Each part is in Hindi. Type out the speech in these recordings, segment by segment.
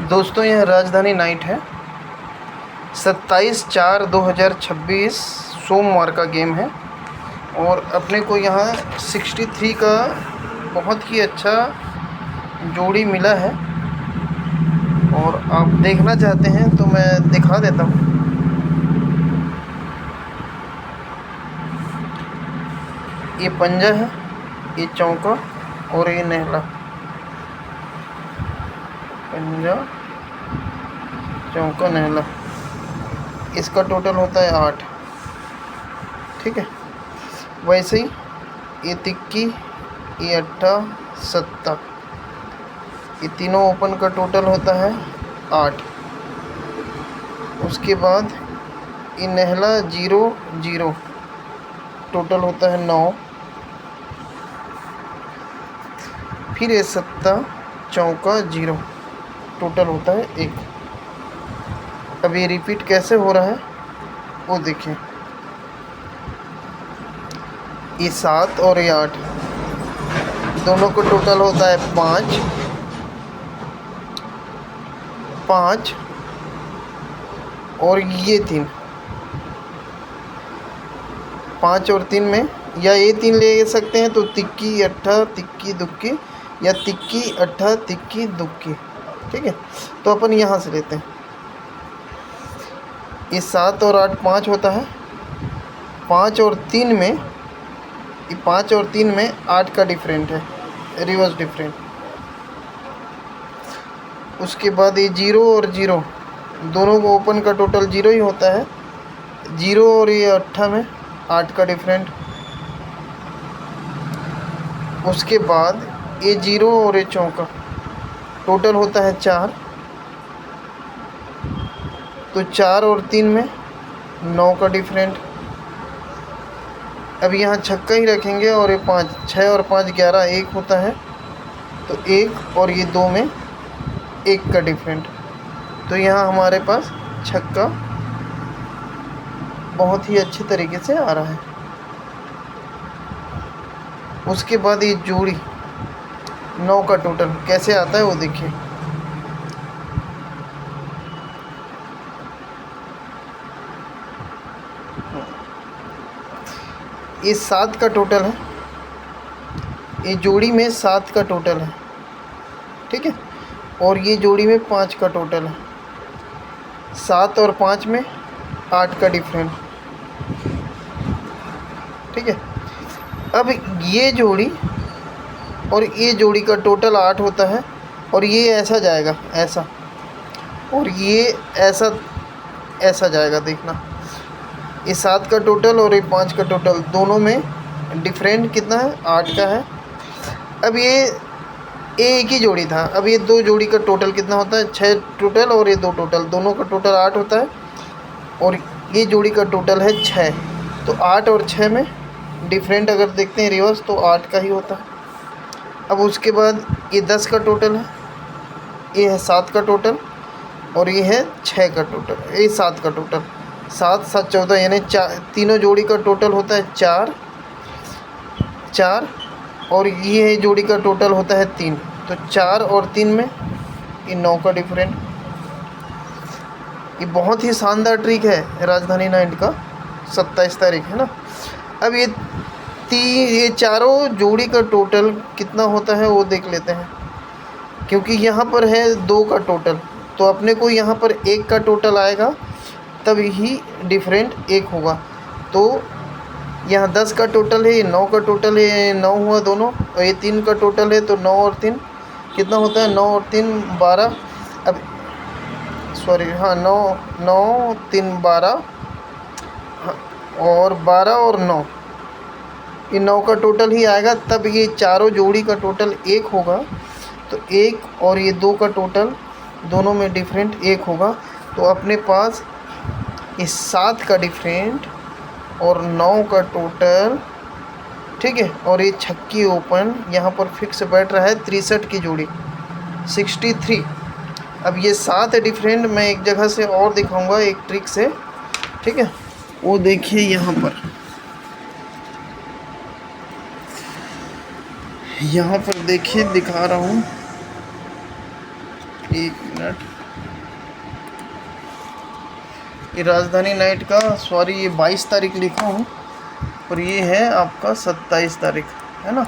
दोस्तों यह राजधानी नाइट है। 27/4/2026 सोमवार का गेम है और अपने को यहाँ 63 का बहुत ही अच्छा जोड़ी मिला है और आप देखना चाहते हैं तो मैं दिखा देता हूँ। ये पंजा है, ये चौका और ये नेहला। पंजा, चौका, नेहला, इसका टोटल होता है 8। ठीक है, वैसे ही ये तिक्की, ये अट्ठा, सत्ता, ये तीनों ओपन का टोटल होता है 8। उसके बाद ये नेहला 0 0 टोटल होता है 9। फिर ये सत्ता, चौका, 0 टोटल होता है 1। अब ये रिपीट कैसे हो रहा है वो देखिए। ये 7 और ये 8 दोनों को टोटल होता है 5 5 और ये 3। 5 और 3 में या ये 3 ले सकते हैं तो तिक्की, अट्ठा, तिक्की, दुक्की, या तिक्की, अट्ठा, तिक्की, दुक्की। ठीक है, तो अपन यहाँ से लेते हैं। ये 7 और 8 5 होता है। 5 और 3 में, ये 5 और 3 में 8 का डिफरेंट है, रिवर्स डिफरेंट। उसके बाद ये 0 और 0 दोनों को ओपन का टोटल 0 ही होता है। 0 और ये अट्ठा में 8 का डिफरेंट। उसके बाद ये 0 और ये चौका टोटल होता है 4। तो 4 और 3 में 9 का डिफरेंट। अब यहाँ छक्का ही रखेंगे और ये 5, 6 और 5 11, 1 होता है। तो 1 और ये 2 में 1 का डिफरेंट। तो यहाँ हमारे पास छक्का बहुत ही अच्छे तरीके से आ रहा है। उसके बाद ये जोड़ी 9 का टोटल कैसे आता है वो देखिए। ये 7 का टोटल है, ये जोड़ी में 7 का टोटल है। ठीक है, और ये जोड़ी में 5 का टोटल है। 7 और 5 में 8 का डिफरेंट। ठीक है, अब ये जोड़ी और ये जोड़ी का टोटल 8 होता है और ये ऐसा जाएगा, ऐसा, और ये ऐसा जाएगा। देखना, ये 7 का टोटल और ये 5 का टोटल दोनों में डिफरेंट कितना है, 8 का है। अब ये एक ही जोड़ी था, अब ये 2 जोड़ी का टोटल कितना होता है, 6 टोटल, और ये 2 टोटल, दोनों का टोटल 8 होता है और ये जोड़ी का टोटल है 6। तो 8 और 6 में डिफरेंट अगर देखते हैं रिवर्स तो 8 का ही होता है। अब उसके बाद ये 10 का टोटल है, ये है 7 का टोटल और ये है 6 का टोटल, ये 7 का टोटल। 7 7 14, यानी तीनों जोड़ी का टोटल होता है 4 4 और ये जोड़ी का टोटल होता है 3। तो 4 और 3 में ये 9 का डिफरेंट। ये बहुत ही शानदार ट्रिक है राजधानी नाइट का। 27 तारीख है ना। अब ये चारों जोड़ी का टोटल कितना होता है वो देख लेते हैं, क्योंकि यहाँ पर है 2 का टोटल, तो अपने को यहाँ पर 1 का टोटल आएगा तब ही डिफरेंट 1 होगा। तो यहाँ 10 का टोटल है, ये 9 का टोटल है, ये 9 हुआ दोनों, और ये 3 का टोटल है, तो 9 और 3 कितना होता है, 9 और 3 12। अब सॉरी, हाँ, 9 9 3 12, और 12 और 9, ये 9 का टोटल ही आएगा तब ये चारों जोड़ी का टोटल 1 होगा। तो 1 और ये 2 का टोटल दोनों में डिफरेंट 1 होगा। तो अपने पास ये 7 का डिफरेंट और 9 का टोटल, ठीक है, और ये छक्की ओपन यहाँ पर फिक्स बैठ रहा है 63 की जोड़ी, 63। अब ये 7 डिफरेंट मैं एक जगह से और दिखाऊंगा एक ट्रिक से। ठीक है, वो देखिए यहाँ पर देखिए, दिखा रहा हूँ। एक मिनट, ये राजधानी नाइट का, सॉरी ये 22 तारीख लिखा हूँ और ये है आपका 27 तारीख, है ना,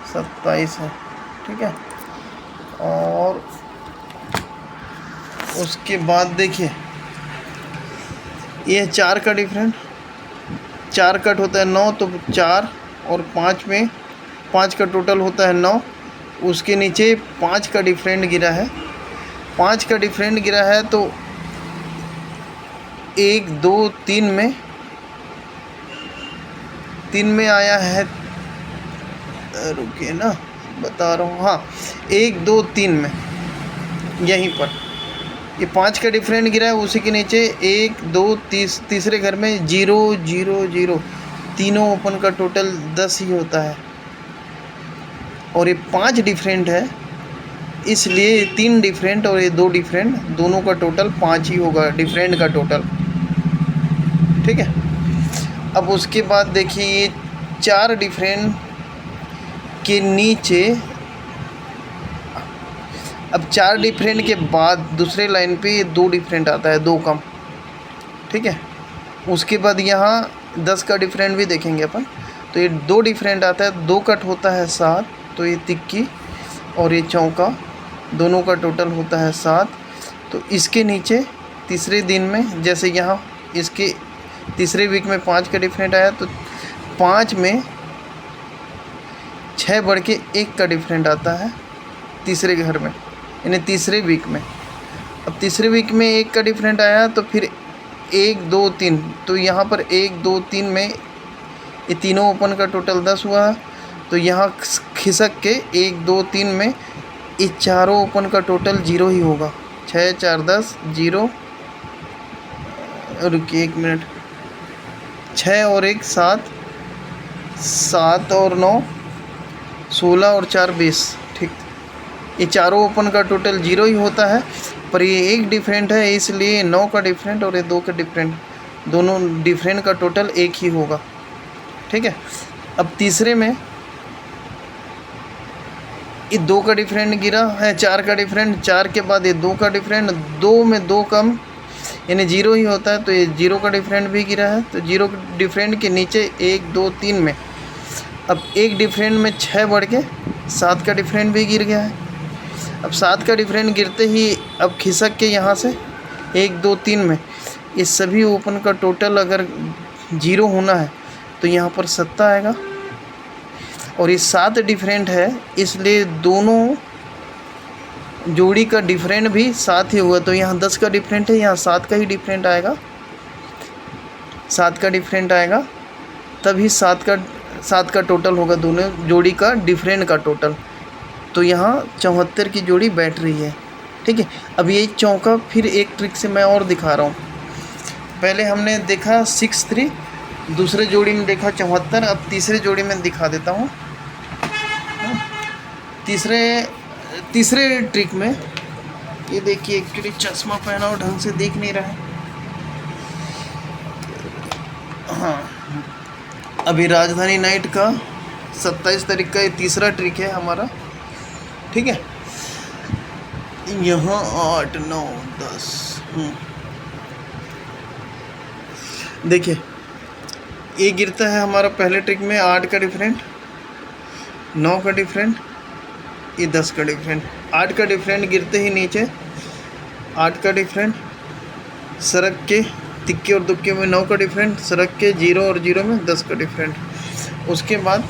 27 है, ठीक है। और उसके बाद देखिए ये 4 का डिफरेंट, 4 कट होता है 9, तो 4 और 5 में 5 का टोटल होता है 9। उसके नीचे 5 का डिफरेंट गिरा है, 5 का डिफरेंट गिरा है तो 1 2 3 में, 3 में आया है, रुकिए ना बता रहा हूँ, हाँ 1 2 3 में, यहीं पर ये 5 का डिफरेंट गिरा है। उसी के नीचे 1 2 तीसरे घर में 0 0 0, तीनों ओपन का टोटल 10 ही होता है। और ये 5 डिफरेंट है, इसलिए 3 डिफरेंट और ये 2 डिफरेंट, दोनों का टोटल 5 ही होगा, डिफरेंट का टोटल, ठीक है। अब उसके बाद देखिए ये 4 डिफरेंट के नीचे, अब 4 डिफरेंट के बाद दूसरे लाइन पे ये 2 डिफरेंट आता है, 2 कम, ठीक है। उसके बाद यहाँ 10 का डिफरेंट भी देखेंगे अपन, तो ये 2 डिफरेंट आता है, 2 कट होता है 7, तो ये तिक्की और ये चौका, दोनों का टोटल होता है 7। तो इसके नीचे तीसरे दिन में, जैसे यहाँ इसके तीसरे वीक में 5 का डिफरेंट आया, तो 5 में 6 बढ़ के 1 का डिफरेंट आता है तीसरे घर में, यानी तीसरे वीक में। अब तीसरे वीक में 1 का डिफरेंट आया तो फिर 1 2 3, तो यहाँ पर 1 2 3 में ये तीनों ओपन का टोटल 10 हुआ, तो यहाँ खिसक के 1 2 3 में ये चारों ओपन का टोटल 0 ही होगा, 6 4 10 0, रुकिए 1 मिनट, 6 और 1 7, 7 और 9 16 और 4 20, ठीक। ये चारों ओपन का टोटल 0 ही होता है, पर ये 1 डिफरेंट है, इसलिए 9 का डिफरेंट और ये 2 का डिफरेंट, दोनों डिफरेंट का टोटल 1 ही होगा, ठीक है। अब तीसरे में ये 2 का डिफरेंट गिरा है, 4 का डिफरेंट, 4 के बाद ये 2 का डिफरेंट, 2 में 2 कम यानी 0 ही होता है, तो ये 0 का डिफरेंट भी गिरा है। तो 0 डिफरेंट के नीचे 1 2 3 में, अब 1 डिफरेंट में 6 बढ़ के 7 का डिफरेंट भी गिर गया है। अब 7 का डिफरेंट गिरते ही अब खिसक के यहाँ से 1 2 3 में ये सभी ओपन का टोटल अगर 0 होना है तो यहाँ पर 7 आएगा, और ये 7 डिफरेंट है, इसलिए दोनों जोड़ी का डिफरेंट भी 7 ही हुआ, तो यहाँ 10 का डिफरेंट है, यहाँ 7 का ही डिफरेंट आएगा, 7 का डिफरेंट आएगा, तभी 7 का टोटल होगा, दोनों जोड़ी का डिफरेंट का टोटल। तो यहाँ 74 की जोड़ी बैठ रही है, ठीक है। अब ये चौका फिर एक ट्रिक से मैं और दिखा रहा हूँ। पहले हमने देखा 6 3, दूसरे जोड़ी में देखा 74, अब तीसरे जोड़ी में दिखा देता हूँ। तीसरे ट्रिक में ये देखिए, एक्चुअली चश्मा पहना और ढंग से देख नहीं रहा है, हाँ। अभी राजधानी नाइट का 27 तारीख का ये तीसरा ट्रिक है हमारा, ठीक है। यहाँ 8 9 10, देखिए ये गिरता है हमारा पहले ट्रिक में 8 का डिफरेंट, 9 का डिफरेंट, ये 10 का डिफरेंट। 8 का डिफरेंट गिरते ही नीचे 8 का डिफरेंट, सरक के तिक्के और दुक्के में 9 का डिफरेंट, सरक के 0 और 0 में 10 का डिफरेंट। उसके बाद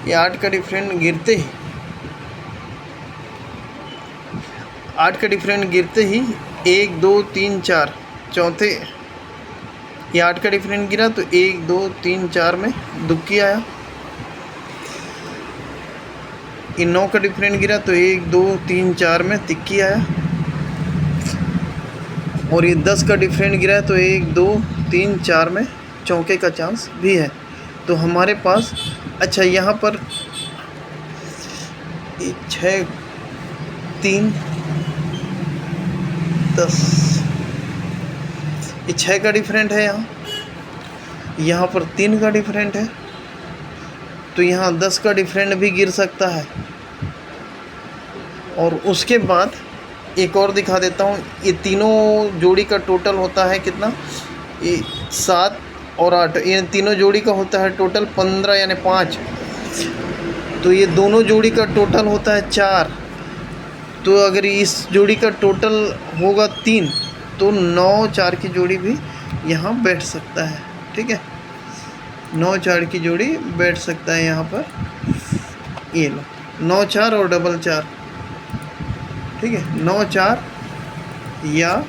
ये 8 का डिफरेंट गिरते ही, 8 का डिफरेंट गिरते ही 1 2 3 4, चौथे ये 8 का डिफरेंट गिरा तो 1 2 3 4 में दुक्की आया। ये 9 का डिफरेंट गिरा तो 1 2 3 4 में तिक्की आया, और ये 10 का डिफरेंट गिरा तो 1 2 3 4 में चौके का चांस भी है। तो हमारे पास, अच्छा यहाँ पर 6 3 10, ये 6 का डिफरेंट है, यहाँ पर 3 का डिफरेंट है, तो यहाँ 10 का डिफरेंट भी गिर सकता है, और उसके बाद एक और दिखा देता हूँ। ये तीनों जोड़ी का टोटल होता है कितना, ये 7 और 8, ये तीनों जोड़ी का होता है टोटल 15 यानी 5। तो ये दोनों जोड़ी का टोटल होता है 4। तो अगर इस जोड़ी का टोटल होगा 3 तो 9 4 की जोड़ी भी यहाँ बैठ सकता है। ठीक है, 9 4 की जोड़ी बैठ सकता है यहाँ पर। ये लो 9 4 और डबल 4। ठीक है, 9 4 या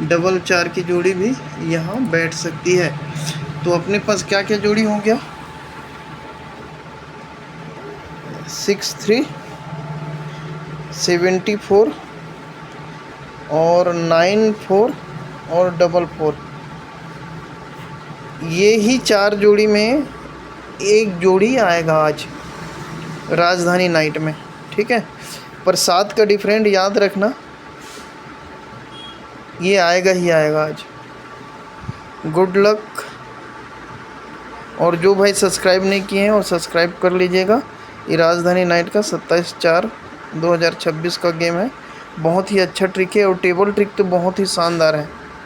डबल 4 की जोड़ी भी यहाँ बैठ सकती है। तो अपने पास क्या क्या जोड़ी हो गया, 6 3 74 और 9 4 और डबल 4। ये ही 4 जोड़ी में एक जोड़ी आएगा आज राजधानी नाइट में। ठीक है, पर 7 का डिफरेंट याद रखना, ये आएगा ही आएगा आज। Good luck. और जो भाई सब्सक्राइब नहीं किए हैं और सब्सक्राइब कर लीजिएगा। ये राजधानी नाइट का 27/4/2026 का गेम है। बहुत ही अच्छा ट्रिक है और टेबल ट्रिक तो बहुत ही शानदार है।